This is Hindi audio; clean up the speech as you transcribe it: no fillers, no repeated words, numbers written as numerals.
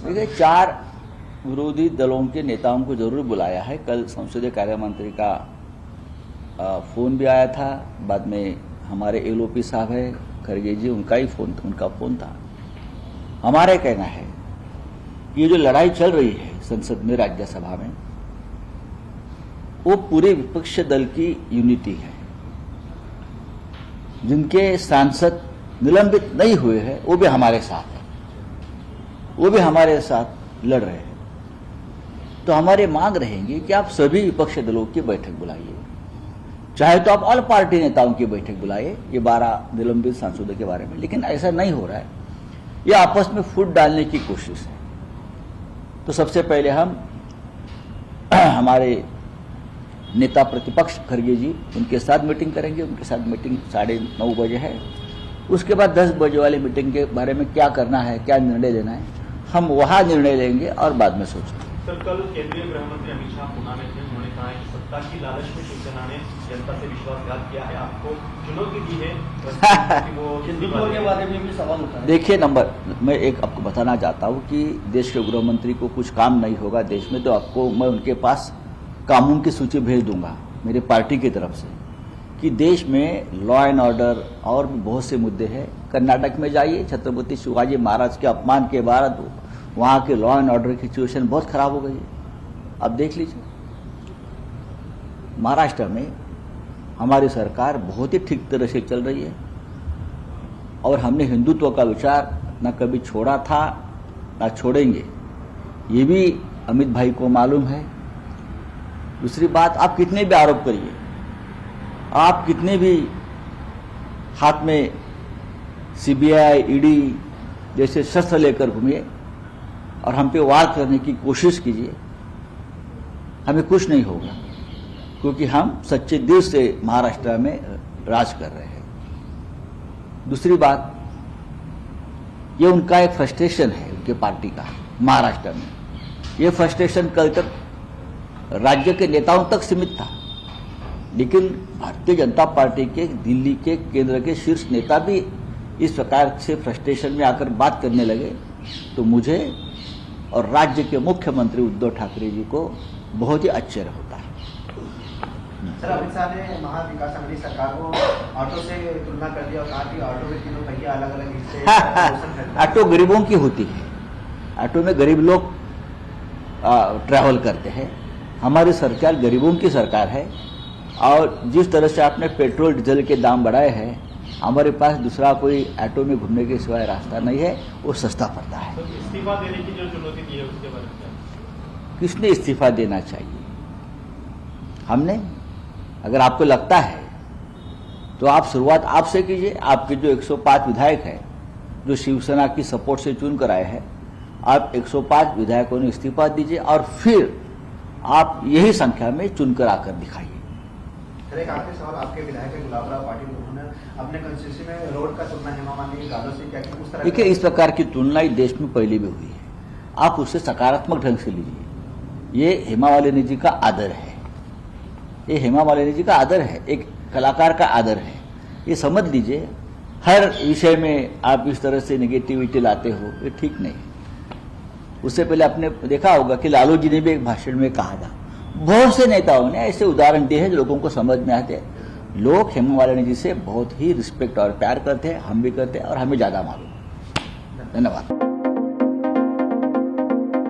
देखिए, 4 विरोधी दलों के नेताओं को जरूर बुलाया है। कल संसदीय कार्य मंत्री का फोन भी आया था, बाद में हमारे एलओपी साहब है खरगे जी, उनका फोन था। हमारा कहना है कि ये जो लड़ाई चल रही है संसद में, राज्यसभा में, वो पूरे विपक्ष दल की यूनिटी है। जिनके सांसद निलंबित नहीं हुए हैं वो भी हमारे साथ है, वो भी हमारे साथ लड़ रहे हैं। तो हमारी मांग रहेगी कि आप सभी विपक्ष दलों की बैठक बुलाइए, चाहे तो आप ऑल पार्टी नेताओं की बैठक बुलाइए ये 12 निलंबित सांसदों के बारे में। लेकिन ऐसा नहीं हो रहा है, ये आपस में फूट डालने की कोशिश है। तो सबसे पहले हम हमारे नेता प्रतिपक्ष खरगे जी, उनके साथ मीटिंग करेंगे। उनके साथ मीटिंग 9:30 बजे है। उसके बाद 10 बजे वाली मीटिंग के बारे में क्या करना है, क्या निर्णय लेना है, हम वहां निर्णय लेंगे और बाद में सोचेंगे। सर, कल केंद्रीय गृह मंत्री अमित शाह पुणे में थे। उन्होंने कहा है कि सत्ता की लालच में शिवसेना ने जनता से विश्वासघात किया है, आपको चुनौती दी है कि वो हिंदुत्व के बारे में भी सवाल उठा है। देखिए, मैं एक आपको बताना चाहता हूं कि देश के गृह मंत्री को कुछ काम नहीं होगा देश में, तो आपको मैं उनके पास कामों की सूची भेज दूंगा मेरे पार्टी की तरफ से कि देश में लॉ एंड ऑर्डर और भी बहुत से मुद्दे हैं। कर्नाटक में जाइए, छत्रपति शिवाजी महाराज के अपमान के बाद वहां के लॉ एंड ऑर्डर की सिचुएशन बहुत खराब हो गई है, आप देख लीजिए। महाराष्ट्र में हमारी सरकार बहुत ही ठीक तरह से चल रही है और हमने हिंदुत्व का विचार न कभी छोड़ा था न छोड़ेंगे, ये भी अमित भाई को मालूम है। दूसरी बात, आप कितने भी आरोप करिए, आप कितने भी हाथ में सीबीआई, ईडी जैसे शस्त्र लेकर घूमिए और हम पे वार करने की कोशिश कीजिए, हमें कुछ नहीं होगा, क्योंकि हम सच्चे दिल से महाराष्ट्र में राज कर रहे हैं। दूसरी बात, ये उनका एक फ्रस्ट्रेशन है उनके पार्टी का महाराष्ट्र में। ये फ्रस्ट्रेशन कल तक राज्य के नेताओं तक सीमित था, लेकिन भारतीय जनता पार्टी के दिल्ली के केंद्र के शीर्ष नेता भी इस प्रकार से फ्रस्ट्रेशन में आकर बात करने लगे, तो मुझे और राज्य के मुख्यमंत्री उद्धव ठाकरे जी को बहुत ही आश्चर्य होता है। सर, अमित शाह ने महाविकास अघाड़ी सरकार को ऑटो से तुलना कर दिया और कहा कि ऑटो में तीनों पहिया अलग अलग हिस्से ऑटो गरीबों की होती है, ऑटो में गरीब लोग ट्रैवल करते हैं। हमारी सरकार गरीबों की सरकार है और जिस तरह से आपने पेट्रोल डीजल के दाम बढ़ाए हैं, हमारे पास दूसरा कोई ऑटो में घूमने के सिवाय रास्ता नहीं है, वो सस्ता पड़ता है। तो इस्तीफा देने की जो चुनौती दी है उसके बारे में किसने इस्तीफा देना चाहिए? हमने? अगर आपको लगता है तो आप शुरुआत आपसे कीजिए। आपके जो 105 विधायक हैं जो शिवसेना की सपोर्ट से चुन कर आए हैं, आप 105 विधायकों ने इस्तीफा दीजिए और फिर आप यही संख्या में चुनकर आकर दिखाइए। सर, एक आखिरी सवाल, आपके विधायक गुलाब राव पाटिल, उन्होंने अपने कंस्टिट्यूंसी में रोड का तुलना हेमा मालिनी गालों से क्या की? उस तरह देखिए, इस प्रकार की तुलना इस देश में पहले भी हुई है, आप उससे सकारात्मक ढंग से लीजिए। ये हेमा मालिनी जी का आदर है, ये हेमा मालिनी जी का आदर है, एक कलाकार का आदर है, ये समझ लीजिए। हर विषय में आप इस तरह से नेगेटिविटी लाते हो, ये ठीक नहीं। उससे पहले आपने देखा होगा कि लालू जी ने भी एक भाषण में कहा था, बहुत से नेताओं ने ऐसे उदाहरण दिए हैं जो लोगों को समझ में आते हैं। लोग हेमा मालिनी जी से बहुत ही रिस्पेक्ट और प्यार करते हैं, हम भी करते हैं और हमें ज्यादा मालूम। धन्यवाद।